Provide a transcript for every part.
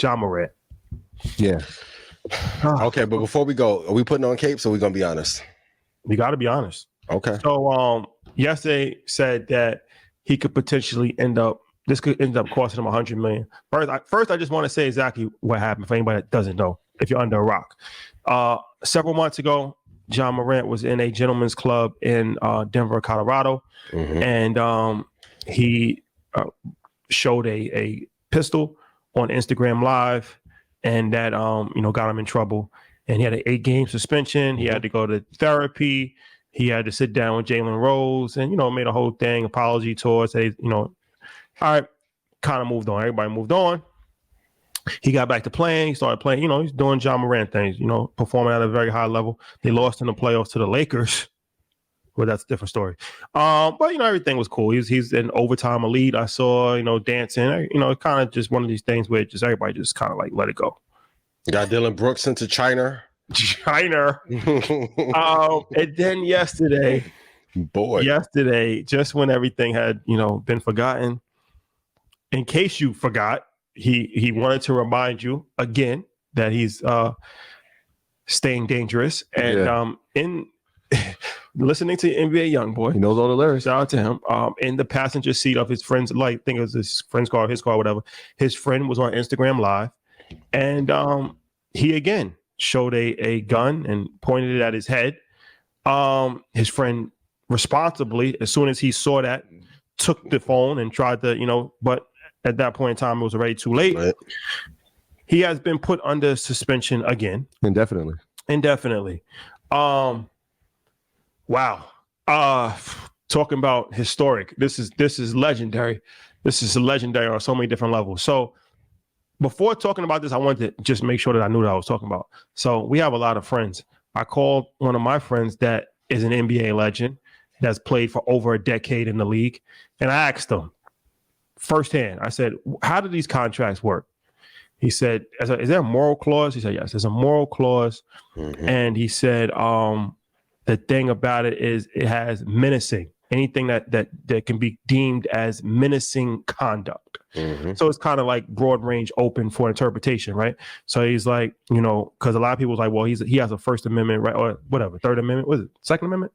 Ja Morant. Yeah. Okay, but before we go, are we putting on capes or are we gonna be honest? We got to be honest. Okay. So yesterday said that he could potentially end up costing him $100 million. First, I just want to say exactly what happened for anybody that doesn't know, if you're under a rock. Several months ago, Ja Morant was in a gentleman's club in Denver, Colorado, and he showed a pistol on Instagram Live, and that got him in trouble. And he had an 8-game suspension. He had to go to therapy. He had to sit down with Jalen Rose, and made a whole thing, apology tour. Say, all right, kind of moved on. Everybody moved on. He got back to playing. He started playing. He's doing Ja Morant things. Performing at a very high level. They lost in the playoffs to the Lakers. Well, that's a different story. But everything was cool. He's an overtime elite. I saw dancing. Kind of just one of these things where just everybody just kind of like let it go. Got Dylan Brooks into China. And then yesterday, just when everything had been forgotten, in case you forgot, he wanted to remind you again that he's staying dangerous. And in listening to NBA Youngboy, he knows all the lyrics. Shout out to him. In the passenger seat of his friend's, I think it was his friend's car, his car, whatever. His friend was on Instagram Live, and he again showed a gun and pointed it at his head. His friend responsibly, as soon as he saw that, took the phone and tried to, but at that point in time, it was already too late. Right. He has been put under suspension again. Indefinitely. Wow. Talking about historic. This is legendary. This is legendary on so many different levels. So before talking about this, I wanted to just make sure that I knew what I was talking about. So we have a lot of friends. I called one of my friends that is an NBA legend that's played for over a decade in the league. And I asked him firsthand, I said, how do these contracts work? He said, is there a moral clause? He said, yes, there's a moral clause. And he said, the thing about it is it has menacing, anything that can be deemed as menacing conduct. So it's kind of like broad range open for interpretation, right? So he's like, because a lot of people was like, well, he has a First Amendment, right? Or whatever, Third Amendment, was it Second Amendment?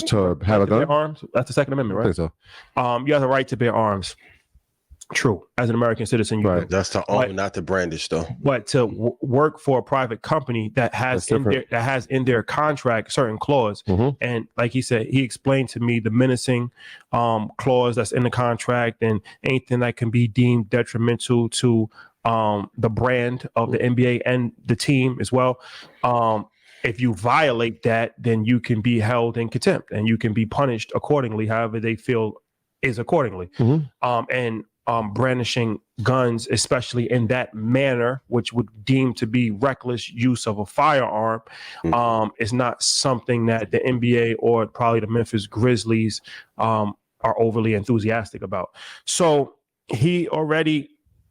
To have a gun? Bear arms? That's the Second Amendment, right? I think so. You have the right to bear arms. True. As an American citizen, you do. That's to own, not to brandish, though. But to work for a private company that has in their contract certain clause, and like he said, he explained to me the menacing clause that's in the contract and anything that can be deemed detrimental to the brand of the NBA and the team as well. If you violate that, then you can be held in contempt and you can be punished accordingly, however they feel is accordingly. Brandishing guns, especially in that manner, which would deem to be reckless use of a firearm, is not something that the NBA or probably the Memphis Grizzlies are overly enthusiastic about. So he already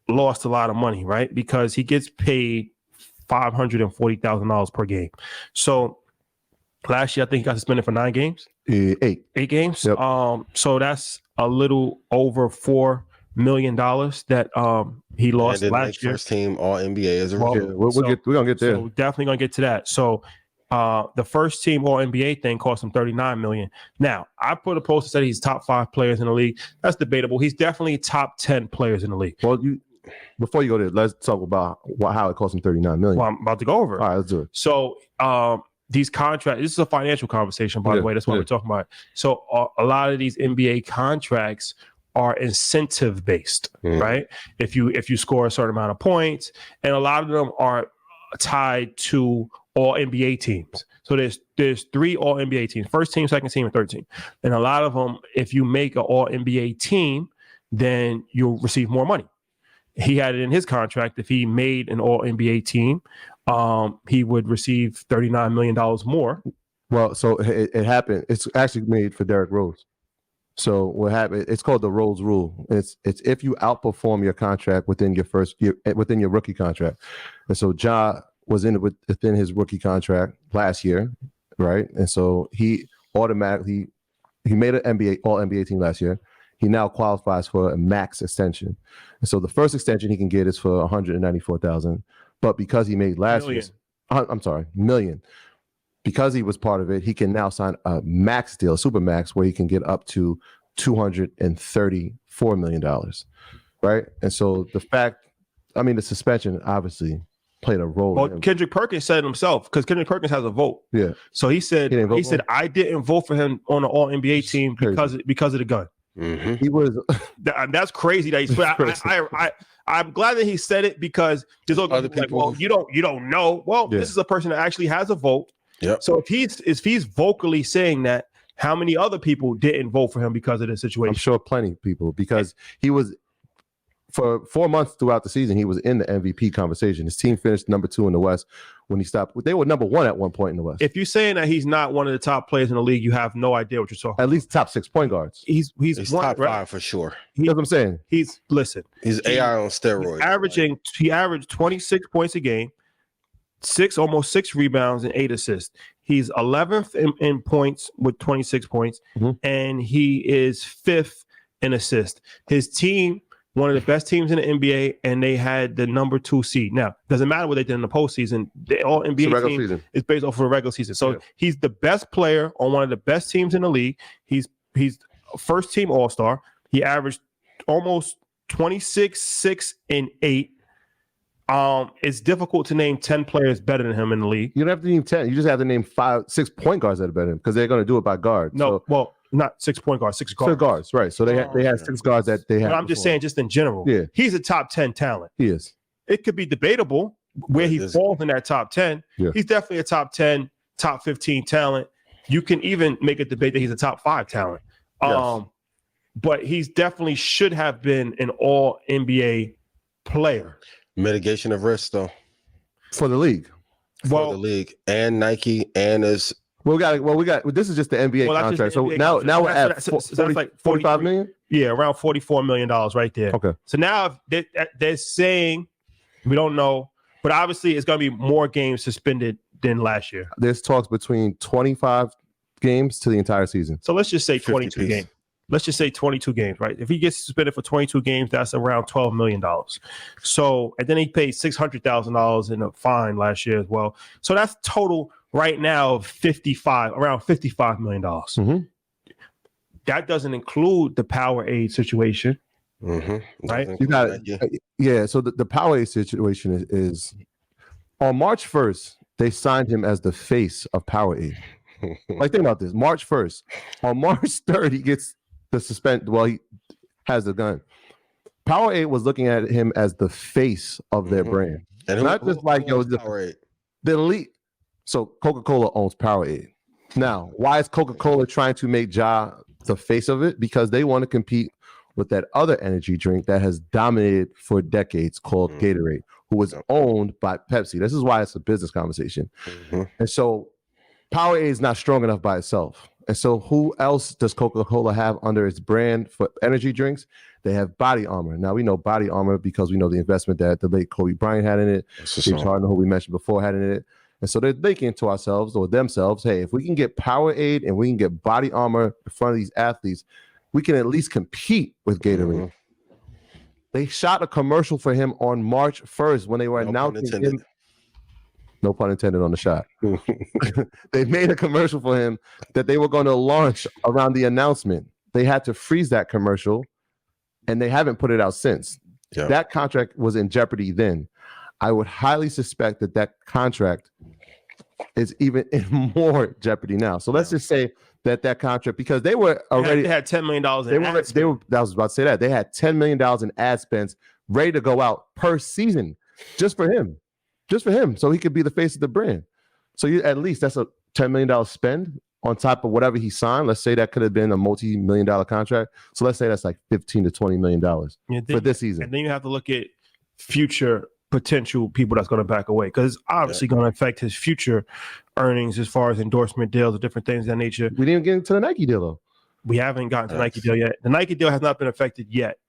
lost a lot of money, right? Because he gets paid $540,000 per game. So last year, I think he got suspended for 9 games. 8 games. Yep. So that's a little over $4 million that he lost last year. First team All NBA as a rookie. We're gonna get there. So definitely gonna get to that. So the first team All NBA thing cost him $39 million. Now I put a post that said he's top 5 players in the league. That's debatable. He's definitely top 10 players in the league. Well, before you go there, let's talk about how it cost him $39 million. Well, I'm about to go over. All right, let's do it. So these contracts, this is a financial conversation, by the way. That's what we're talking about. So a lot of these NBA contracts are incentive based, right? If you score a certain amount of points, and a lot of them are tied to all NBA teams. So there's 3 all NBA teams: first team, second team, and third team. And a lot of them, if you make an all NBA team, then you'll receive more money. He had it in his contract. If he made an all NBA team, he would receive $39 million more. Well, so it happened. It's actually made for Derrick Rose. So what happened? It's called the Rose Rule. It's if you outperform your contract within your first year, within your rookie contract. And so Ja was within his rookie contract last year, right? And so he automatically made an All NBA team last year. he now qualifies for a max extension. And so the first extension he can get is for $194,000, but because he made last year's, million. Because he was part of it, he can now sign a max deal, a super max, where he can get up to $234 million, right? And so the suspension obviously played a role. Well, Kendrick Perkins said it himself, because Kendrick Perkins has a vote. Yeah. So he said I didn't vote for him on the All NBA team because of the gun. Mm-hmm. He was. That's crazy that he's. I'm glad that he said it, because there's other people. Like, well, you don't know. Well, This is a person that actually has a vote. Yep. So if he's vocally saying that, how many other people didn't vote for him because of the situation? I'm sure plenty of people, because he was. For 4 months throughout the season, he was in the MVP conversation. His team finished number 2 in the West when he stopped. They were number 1 at one point in the West. If you're saying that he's not one of the top players in the league, you have no idea what you're talking about. At least top 6 point guards. He's top 5 for sure. That's what I'm saying. He's AI on steroids. He averaged 26 points a game, almost 6 rebounds and 8 assists. He's 11th in points with 26 points, and he is 5th in assists. His team, one of the best teams in the NBA, and they had the number 2 seed. Now, doesn't matter what they did in the postseason. The All NBA team is based off of the regular season. So he's the best player on one of the best teams in the league. He's first team All-Star. He averaged almost 26, 6, and 8. It's difficult to name 10 players better than him in the league. You don't have to name 10. You just have to name 5, 6 point guards that are better than him, because they're going to do it by guard. No, not 6 point guards, 6 guards. 6 guards, right? So they had 6 guards that they had. But I'm just saying, just in general, he's a top 10 talent. He is. It could be debatable where he falls in that top 10. Yeah. He's definitely a top 10, top 15 talent. You can even make a debate that he's a top 5 talent. Yes. But he's definitely should have been an All NBA player. Mitigation of risk, though, for the league. For the league and Nike and his. We got. This is just the NBA contract. So now we're at 45 million. Yeah, around $44 million right there. Okay. So now they're saying, we don't know, but obviously it's going to be more games suspended than last year. There's talks between 25 games to the entire season. So let's just say 22 games. Let's just say 22 games, right? If he gets suspended for 22 games, that's around $12 million. So, and then he paid $600,000 in a fine last year as well. So that's total right now of around $55 million. That doesn't include the Powerade situation, right? You got it. So the Powerade situation is on March 1st, they signed him as the face of Powerade. Like, think about this. March 1st. On March 3rd, he gets the suspend. Well, he has the gun. Powerade was looking at him as the face of their brand. And not just like, the elite. So Coca-Cola owns Powerade. Now, why is Coca-Cola trying to make Ja the face of it? Because they want to compete with that other energy drink that has dominated for decades called Gatorade, who was owned by Pepsi. This is why it's a business conversation. And so Powerade is not strong enough by itself. And so who else does Coca-Cola have under its brand for energy drinks? They have Body Armor. Now, we know Body Armor because we know the investment that the late Kobe Bryant had in it. James Harden, who we mentioned before, had in it. And so they're thinking to ourselves or themselves, hey, if we can get Powerade and we can get Body Armor in front of these athletes, we can at least compete with Gatorade. They shot a commercial for him on March 1st when they were announcing him. No pun intended on the shot. They made a commercial for him that they were going to launch around the announcement. They had to freeze that commercial, and they haven't put it out since. That contract was in jeopardy then. I would highly suspect that contract is even in more jeopardy now. So let's just say that contract, because they were already they had $10 million in ad spend. I was about to say that. They had $10 million in ad spends ready to go out per season just for him. So he could be the face of the brand. So at least that's a $10 million spend on top of whatever he signed. Let's say that could have been a multi-million-dollar contract. So let's say that's like $15 to $20 million for this season. And then you have to look at future potential people that's going to back away, because it's obviously going to affect his future earnings as far as endorsement deals or different things of that nature. We didn't get into the Nike deal, though. We haven't gotten to the Nike deal yet. The Nike deal has not been affected yet.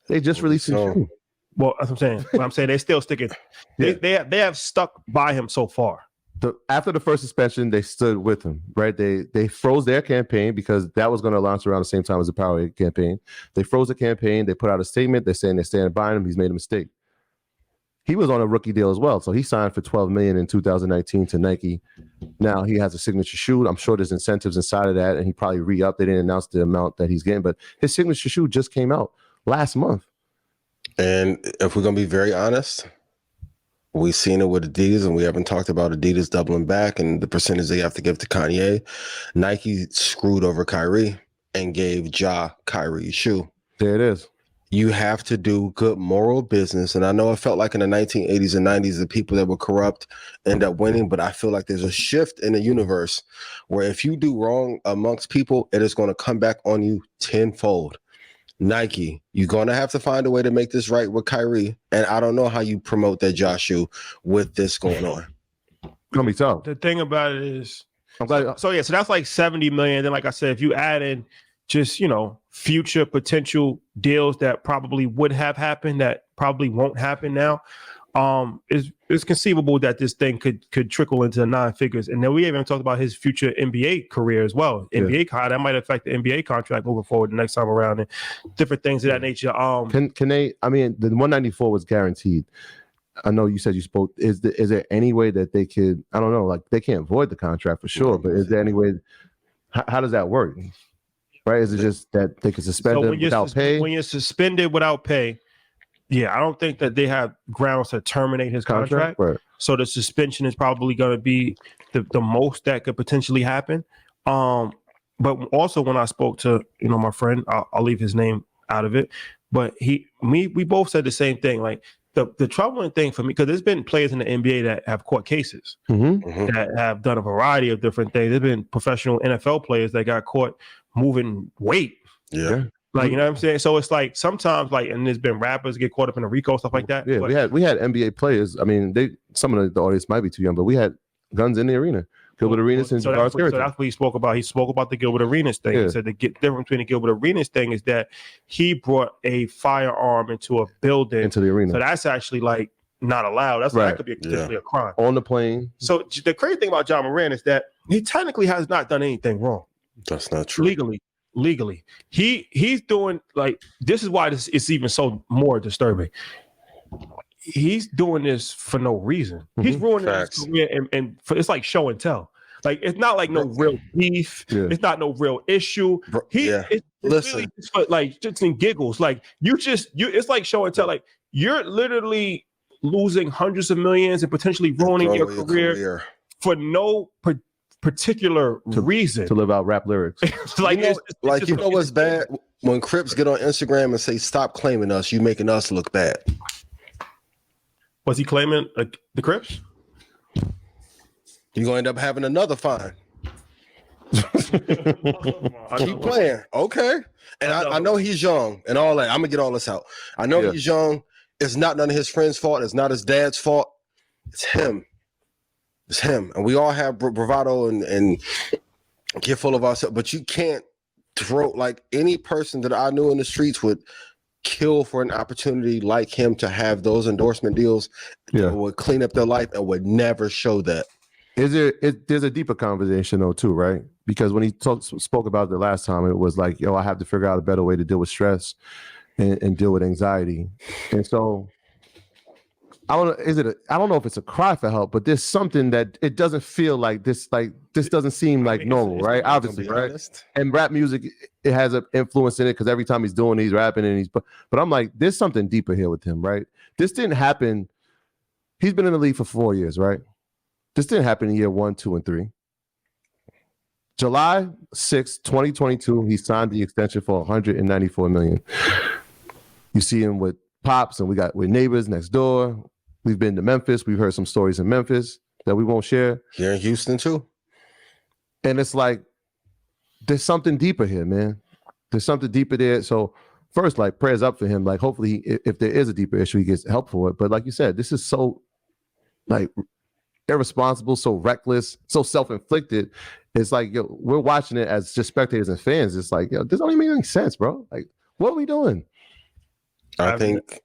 They just released it. Well, that's what I'm saying. They're still sticking. They have stuck by him so far. After the first suspension, they stood with him, right? They froze their campaign because that was going to launch around the same time as the Powerade campaign. They froze the campaign. They put out a statement. They're saying they're standing by him. He's made a mistake. He was on a rookie deal as well, so he signed for $12 million in 2019 to Nike. Now he has a signature shoe. I'm sure there's incentives inside of that, and he probably re-upped. They didn't announce the amount that he's getting, but his signature shoe just came out last month. And if we're gonna be very honest, we've seen it with Adidas, and we haven't talked about Adidas doubling back and the percentage they have to give to Kanye. Nike screwed over Kyrie and gave Ja Kyrie's shoe. There it is. You have to do good moral business. And I know it felt like in the 1980s and 90s, the people that were corrupt end up winning. But I feel like there's a shift in the universe where if you do wrong amongst people, it is going to come back on you tenfold. Nike, you're going to have to find a way to make this right with Kyrie. And I don't know how you promote that Joshua with this going on. Gonna be tough. The thing about it is, I'm glad. so that's like 70 million. Then, like I said, if you add in just, future potential deals that probably would have happened that probably won't happen now, it's conceivable that this thing could trickle into 9 figures. And then we even talked about his future NBA career as well. Yeah. NBA, how that might affect the NBA contract moving forward the next time around and different things of that nature. Can they? I mean, the 194 was guaranteed. I know you said you spoke. Is there any way that they could? I don't know. Like they can't void the contract for sure, but is there any way? How does that work? Right? Is it just that they can suspend it without pay? When you're suspended without pay, I don't think that they have grounds to terminate his contract. Right. So the suspension is probably going to be the most that could potentially happen. But also when I spoke to my friend, I'll leave his name out of it, but we both said the same thing. Like the troubling thing for me, because there's been players in the NBA that have court cases that have done a variety of different things. There's been professional NFL players that got caught moving weight. Yeah. Like, you know what I'm saying? So it's like sometimes and there's been rappers get caught up in a RICO, stuff like that. Yeah, but we had NBA players. I mean, some of the audience might be too young, but we had guns in the arena. Gilbert Arenas and Jabari so that's what he spoke about. He spoke about the Gilbert Arenas thing. Yeah. He said the difference between the Gilbert Arenas thing is that he brought a firearm into a building. Into the arena. So that's actually not allowed. That could be potentially a crime. On the plane. So the crazy thing about John Morant is that he technically has not done anything wrong. That's not true. Legally. He's doing this is why it's even so more disturbing. He's doing this for no reason. He's ruining his career and it's like show and tell. Like it's not like no real beef. Yeah. It's not no real issue. It's listen, really just for just in giggles. Like it's like show and tell. Like you're literally losing hundreds of millions and potentially ruining your career for no particular reason to live out rap lyrics. What's bad when Crips get on Instagram and say stop claiming us, you making us look bad. Was he claiming the Crips? You're gonna end up having another fine. Keep playing, okay? And I know he's young and all that. I'm gonna get all this out. I know he's young. It's not none of his friends' fault. It's not his dad's fault. It's him. It's him. And we all have bravado and get full of ourselves. But you can't throw any person that I knew in the streets would kill for an opportunity like him to have those endorsement deals that would clean up their life and would never show that. There's a deeper conversation though too, right? Because when he spoke about it the last time, it was like, I have to figure out a better way to deal with stress and deal with anxiety. And so I don't know if it's a cry for help, but there's something that it doesn't feel like this doesn't seem like normal, right? Obviously, right? Honest. And rap music, it has an influence in it because every time he's doing, he's rapping and but I'm like, there's something deeper here with him, right? This didn't happen. He's been in the league for 4 years, right? This didn't happen in year 1, 2, and 3. July 6, 2022, he signed the extension for $194 million. You see him with Pops, and we're neighbors next door. We've been to Memphis. We've heard some stories in Memphis that we won't share. Here in Houston, too. And it's like, there's something deeper here, man. There's something deeper there. So first, prayers up for him. Hopefully, if there is a deeper issue, he gets help for it. But like you said, this is so, irresponsible, so reckless, so self-inflicted. It's like, we're watching it as just spectators and fans. It's like, this don't even make any sense, bro. What are we doing? I think.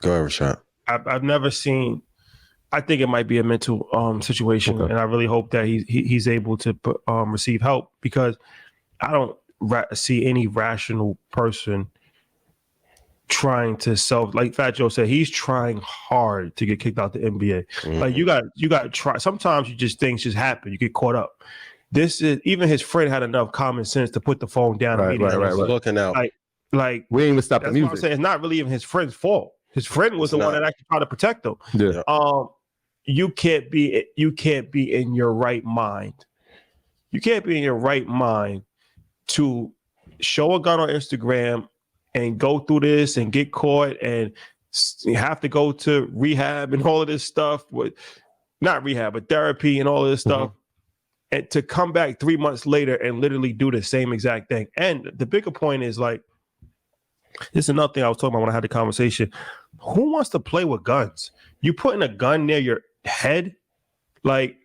Go ahead, Rashad. I've never seen I think it might be a mental situation, and I really hope that he's able to receive help, because I don't see any rational person trying to like Fat Joe said, he's trying hard to get kicked out the NBA. Mm-hmm. Like you got to try. Sometimes things just happen. You get caught up. This is, even his friend had enough common sense to put the phone down immediately. Right. Looking out. Like we ain't even stopped the music. What I'm saying. It's not really even his friend's fault. His friend was one that actually tried to protect him. Yeah. You can't be in your right mind. You can't be in your right mind to show a gun on Instagram and go through this and get caught and have to go to rehab and all of this stuff, not rehab, but therapy and all of this stuff, and to come back 3 months later and literally do the same exact thing. And the bigger point is, like, this is another thing I was talking about when I had the conversation. Who wants to play with guns? You putting a gun near your head? Like,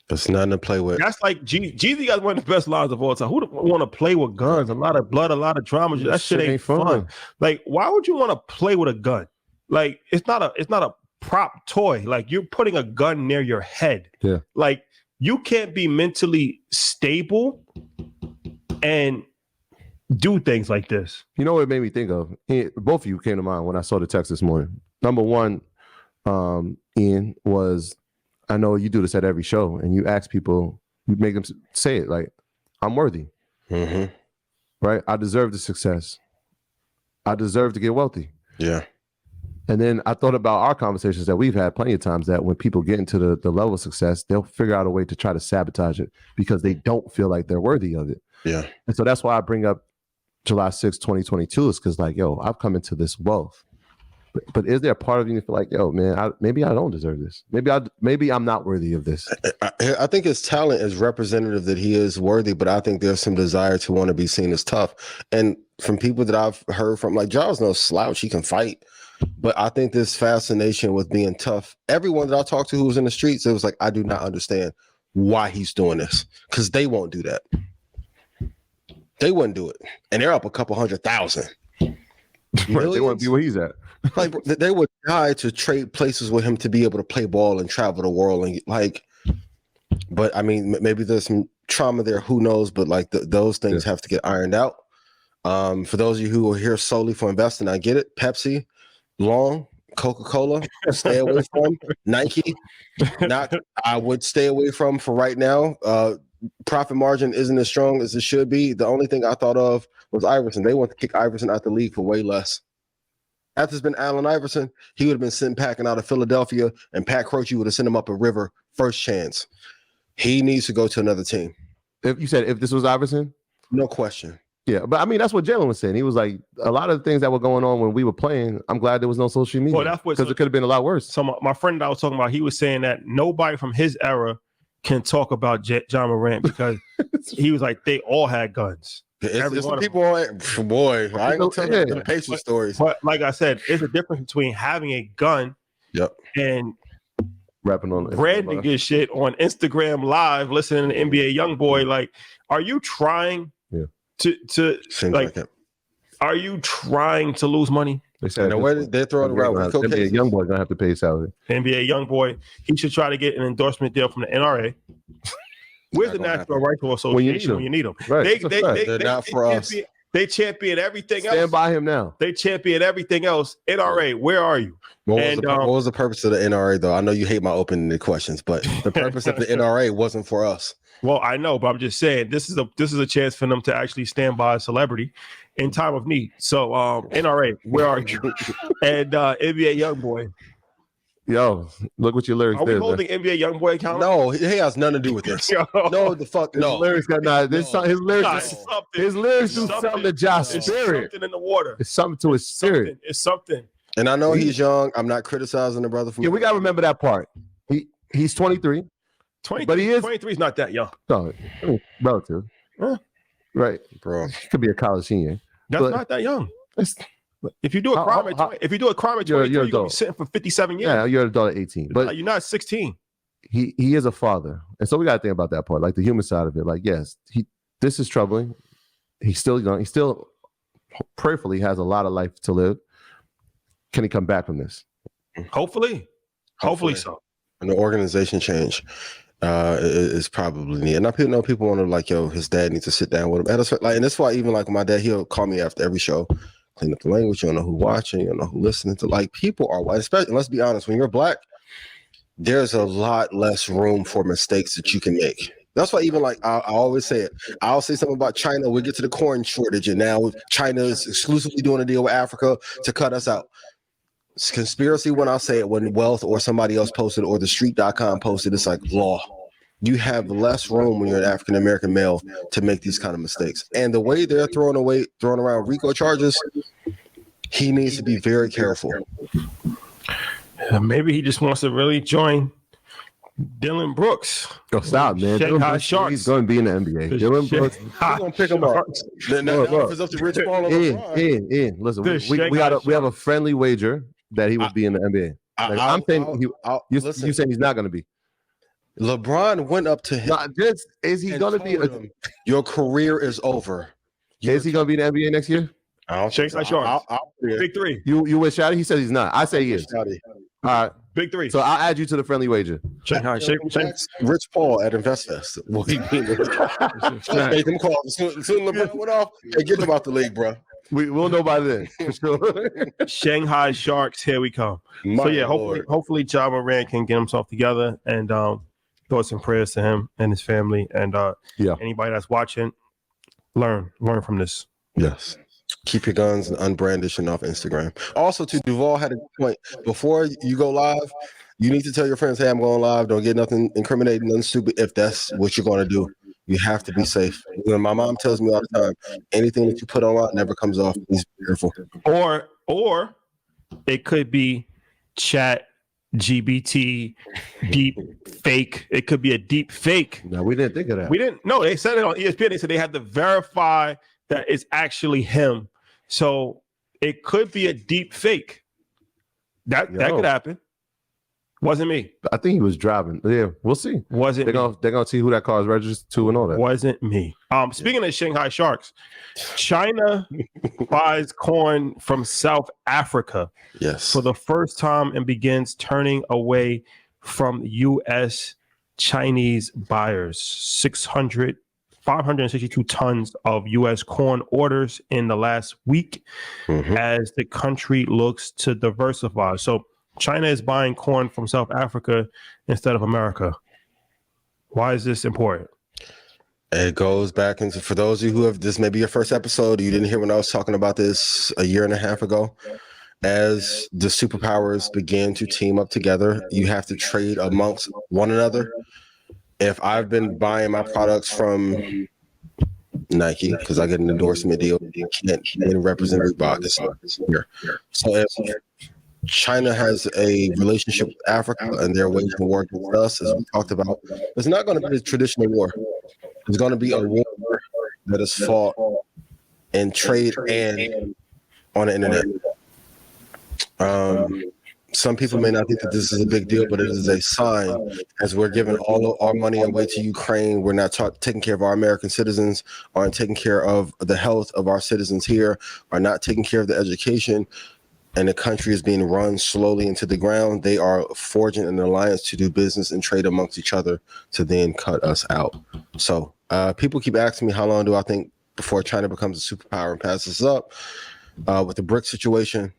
it's nothing to play with. That's like Jeezy got one of the best lines of all time. Who want to play with guns? A lot of blood, a lot of drama. That shit ain't fun. Like, why would you want to play with a gun? Like, it's not a prop toy. Like, you're putting a gun near your head. Yeah. Like, you can't be mentally stable and do things like this. You know what it made me think of? Both of you came to mind when I saw the text this morning. Number one, Ian, was, I know you do this at every show, and you ask people, you make them say it, like, I'm worthy. Mm-hmm. Right? I deserve the success. I deserve to get wealthy. Yeah. And then I thought about our conversations that we've had plenty of times, that when people get into the level of success, they'll figure out a way to try to sabotage it because they don't feel like they're worthy of it. Yeah. And so that's why I bring up July 6, 2022, is because, like, yo, I've come into this wealth. But is there a part of you that feel like, yo, man, maybe I don't deserve this. Maybe I'm not worthy of this. I think his talent is representative that he is worthy, but I think there's some desire to want to be seen as tough. And from people that I've heard from, like, Ja's no slouch, he can fight. But I think this fascination with being tough, everyone that I talked to who was in the streets, it was like, I do not understand why he's doing this, because they won't do that. They wouldn't do it. And they're up a couple 100,000. Right, they want to be where he's at. Like, they would die to trade places with him to be able to play ball and travel the world. And, like, but I mean, maybe there's some trauma there, who knows? But, like, those things have to get ironed out. For those of you who are here solely for investing, I get it. Pepsi, Long, Coca-Cola, stay away from. Nike, I would stay away from for right now. Profit margin isn't as strong as it should be. The only thing I thought of was Iverson. They want to kick Iverson out the league for way less. After it's been Allen Iverson, he would have been sent packing out of Philadelphia, and Pat Croce would have sent him up a river first chance. He needs to go to another team. If this was Iverson? No question. Yeah, but I mean, that's what Jalen was saying. He was like, a lot of the things that were going on when we were playing, I'm glad there was no social media. Well, that's what, because it could have been a lot worse. So my friend that I was talking about, he was saying that nobody from his era can talk about John Morant, because he was like, they all had guns. It's some people on, boy, I ain't gonna tell you the patient stories. But like I said, it's a difference between having a gun and rapping on branding your shit on Instagram Live, listening to NBA YoungBoy. Like, are you trying to like, are you trying to lose money? They said they're throwing around with NBA YoungBoy gonna have to pay his salary. NBA YoungBoy, he should try to get an endorsement deal from the NRA. Where's the National Rifle Association when you need them? Right. They're not for us. They champion everything else. Stand by him now. They champion everything else. NRA, where are you? What was the purpose of the NRA, though? I know you hate my opening questions, but the purpose of the NRA wasn't for us. Well, I know, but I'm just saying this is a chance for them to actually stand by a celebrity in time of need. So, NRA, where are you? And NBA YoungBoy. Yo, look what your lyrics are we did. Holding man. NBA YoungBoy account? No, he has nothing to do with this. No, the fuck no. His lyrics got not. His lyrics do something to Josh's spirit. Something in the water. It's something to his spirit. It's something. And I know he's young. I'm not criticizing the brother from. Yeah, we gotta remember that part. He's 23. 23, but he is 23 is not that young. No, I mean, relative. Right, bro. He could be a college senior. That's not that young. If you do a crime at 23, you're gonna be sitting for 57 years. Yeah, you're an adult at 18, but you're not 16. He is a father, and so we got to think about that part, like the human side of it. Like, yes, this is troubling. He's still young. He still prayerfully has a lot of life to live. Can he come back from this? Hopefully so. And the organization change is probably needed. And I know people want to like, yo, his dad needs to sit down with him. And that's why even like my dad, he'll call me after every show, clean up the language. You don't know who watching, you don't know who listening to. Like people are white, especially. Let's be honest, when you're black, there's a lot less room for mistakes that you can make. That's why even like I always say it. I'll say something about China. We get to the corn shortage, and now China is exclusively doing a deal with Africa to cut us out. It's conspiracy when I say it, when Wealth or somebody else posted or the street.com posted, it's like law. You have less room when you're an African American male to make these kind of mistakes. And the way they're throwing around RICO charges, he needs to be very careful. Maybe he just wants to really join Dylan Brooks. Go stop, man. Shanghai Sharks. He's going to be in the NBA. Dylan Brooks. We're going to pick him up. Now, if it's up to Rich Paul, Ian, listen, we have a friendly wager that he would be in the NBA. I'm saying you saying he's not going to be. LeBron went up to him. Is he going to be? Your career is over. Is he going to be in the NBA next year? Shanghai Sharks. Big three. You with Shotty? He says he's not. I say he is. Shotty. All right. Big three. So I'll add you to the friendly wager. Shanghai. Rich Paul at InvestFest. Will he be in the make him call. Soon LeBron went off. Hey, get him out the league, bro. We'll know by then for sure. Shanghai Sharks, here we come. Hopefully Ja Morant can get himself together, and thoughts and prayers to him and his family, and anybody that's watching, learn from this. Yes. Keep your guns unbrandished and off Instagram. Also, Duval had a point. Before you go live, you need to tell your friends, hey, I'm going live. Don't get nothing incriminating, nothing stupid. If that's what you're going to do, you have to be safe. When my mom tells me all the time, anything that you put online never comes off. Please be careful. Or it could be chat GBT, deep fake. It could be a deep fake. No, we didn't think of that. We didn't. No, they said it on ESPN. They said they had to verify that it's actually him. So it could be a deep fake. That could happen. Wasn't me. I think he was driving. Yeah, we'll see. They're gonna see who that car is registered to and all that. Wasn't me. Speaking of Shanghai Sharks, China buys corn from South Africa. Yes. For the first time and begins turning away from U.S. Chinese buyers. 562 tons of U.S. corn orders in the last week as the country looks to diversify. So China is buying corn from South Africa instead of America. Why is this important? It goes back into, for those of you who have, this may be your first episode, you didn't hear when I was talking about this a year and a half ago. As the superpowers begin to team up together, you have to trade amongst one another. If I've been buying my products from Nike, because I get an endorsement deal, you can't represent Reebok this year. So if China has a relationship with Africa and they're waging war with us, as we talked about, it's not going to be a traditional war. It's going to be a war that is fought in trade and on the internet. Some people may not think that this is a big deal, but it is a sign. As we're giving all of our money away to Ukraine, we're not taking care of our American citizens, aren't taking care of the health of our citizens here, are not taking care of the education, and the country is being run slowly into the ground. They are forging an alliance to do business and trade amongst each other to then cut us out. So people keep asking me, how long do I think before China becomes a superpower and passes us up? With the BRICS situation,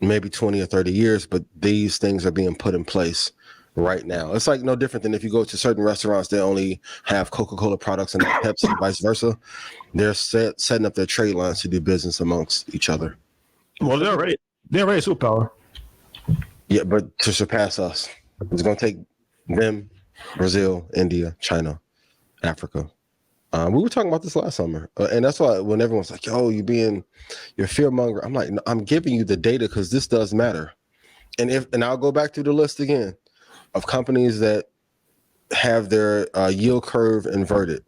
maybe 20 or 30 years, but these things are being put in place right now. It's like no different than if you go to certain restaurants, they only have Coca-Cola products and not Pepsi, vice versa. They're setting up their trade lines to do business amongst each other. Well, they're already superpower. Yeah, but to surpass us, it's going to take them, Brazil, India, China, Africa. We were talking about this last summer, and that's why when everyone's like, "Yo, you're fear monger," I'm like, no, I'm giving you the data because this does matter. And I'll go back to the list again of companies that have their yield curve inverted.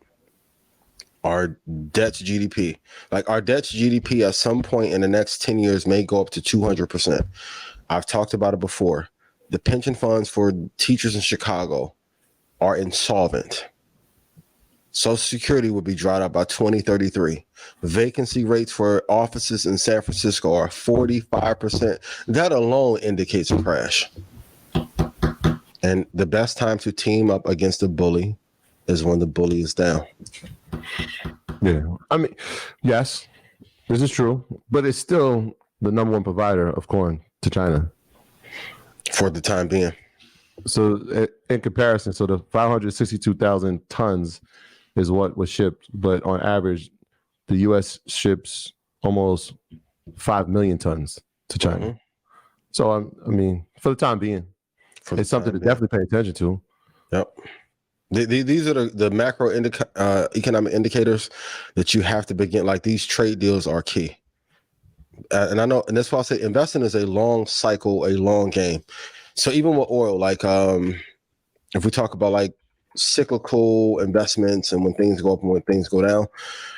Our debt to GDP, like our debt to GDP, at some point in the next 10 years may go up to 200%. I've talked about it before. The pension funds for teachers in Chicago are insolvent. Social Security will be dried up by 2033. Vacancy rates for offices in San Francisco are 45%. That alone indicates a crash. And the best time to team up against a bully is when the bully is down. Yeah. I mean, yes, this is true, but it's still the number one provider of corn to China. For the time being. So in comparison, so the 562,000 tons is what was shipped, but on average, the U.S. ships almost 5 million tons to China. Mm-hmm. So, I mean, for the time being, it's something to definitely pay attention to. Yep. These are the macro economic indicators that you have to begin. Like, these trade deals are key. And I know, and that's why I say investing is a long cycle, a long game. So even with oil, like if we talk about like cyclical investments and when things go up and when things go down,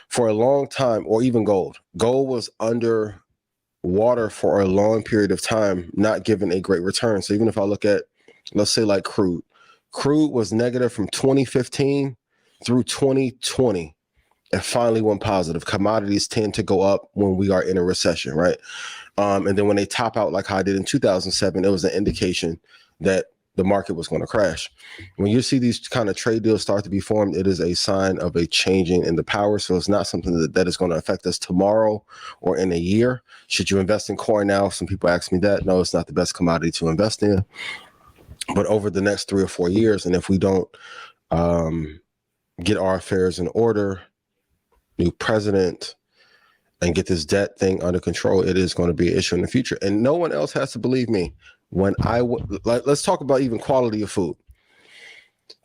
for a long time, or even gold was under water for a long period of time, not giving a great return. So even if I look at, let's say like crude was negative from 2015 through 2020. It finally went positive. Commodities tend to go up when we are in a recession, right? And then when they top out like how I did in 2007, it was an indication that the market was going to crash. When you see these kind of trade deals start to be formed, it is a sign of a changing in the power. So it's not something that is going to affect us tomorrow or in a year. Should you invest in corn now? Some people ask me that. No, it's not the best commodity to invest in. But over the next 3 or 4 years, and if we don't get our affairs in order, new president, and get this debt thing under control, it is going to be an issue in the future. And no one else has to believe me. When let's talk about even quality of food.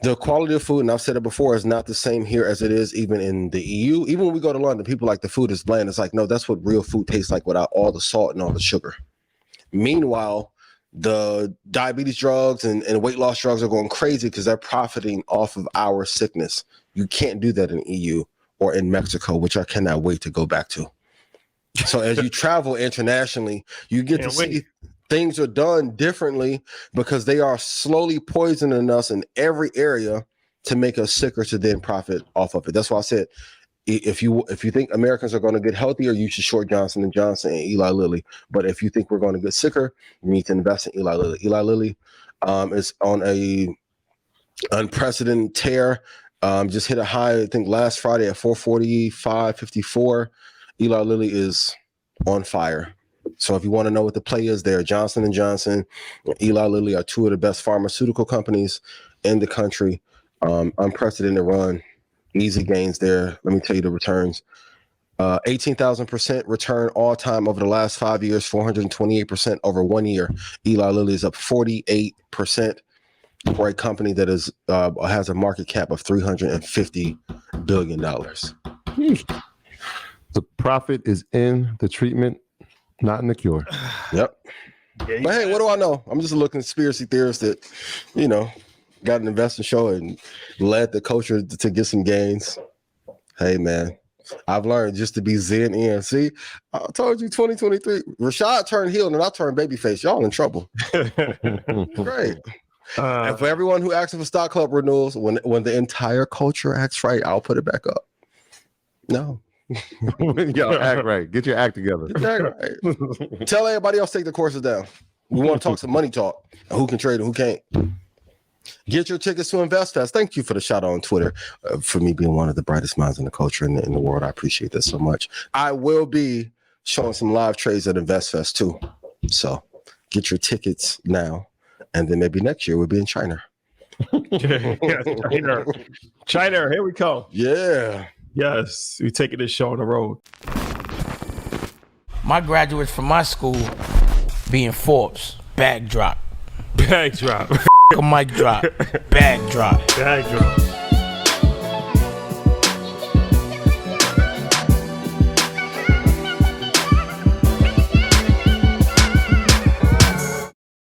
The quality of food, and I've said it before, is not the same here as it is even in the EU. Even when we go to London, people like the food is bland. It's like, no, that's what real food tastes like without all the salt and all the sugar. Meanwhile, the diabetes drugs and weight loss drugs are going crazy because they're profiting off of our sickness. You can't do that in EU or in Mexico, which I cannot wait to go back to. So as you travel internationally, you get to see things are done differently because they are slowly poisoning us in every area to make us sicker to then profit off of it. That's why I said, if you think Americans are going to get healthier, you should short Johnson & Johnson and Eli Lilly. But if you think we're going to get sicker, you need to invest in Eli Lilly. Eli Lilly is on a unprecedented tear. Just hit a high, I think, last Friday at 445.54. Eli Lilly is on fire. So if you want to know what the play is there, Johnson & Johnson and Eli Lilly are two of the best pharmaceutical companies in the country. Unprecedented run. Easy gains there. Let me tell you the returns. 18,000% return all time over the last 5 years, 428% over 1 year. Eli Lilly is up 48% for a company that is has a market cap of $350 billion. The profit is in the treatment, not in the cure. Yep. Yeah, but hey, what do I know? I'm just a little conspiracy theorist that, got an investing show and led the culture to get some gains. Hey, man, I've learned just to be zen in. See, I told you 2023, Rashad turned heel and I turned babyface. Y'all in trouble. Great. And for everyone who asks for stock club renewals, when the entire culture acts right, I'll put it back up. No. Yo, act right. Get your act together. Right. Tell everybody else take the courses down. We want to talk some money talk. Who can trade and who can't. Get your tickets to InvestFest. Thank you for the shout out on Twitter for me being one of the brightest minds in the culture in the world. I appreciate that so much. I will be showing some live trades at InvestFest too. So get your tickets now. And then maybe next year we'll be in China. China, here we come. Yeah. Yes, we taking this show on the road. My graduates from my school being Forbes, bag drop. Bag drop. A mic drop, bag drop. Bag drop.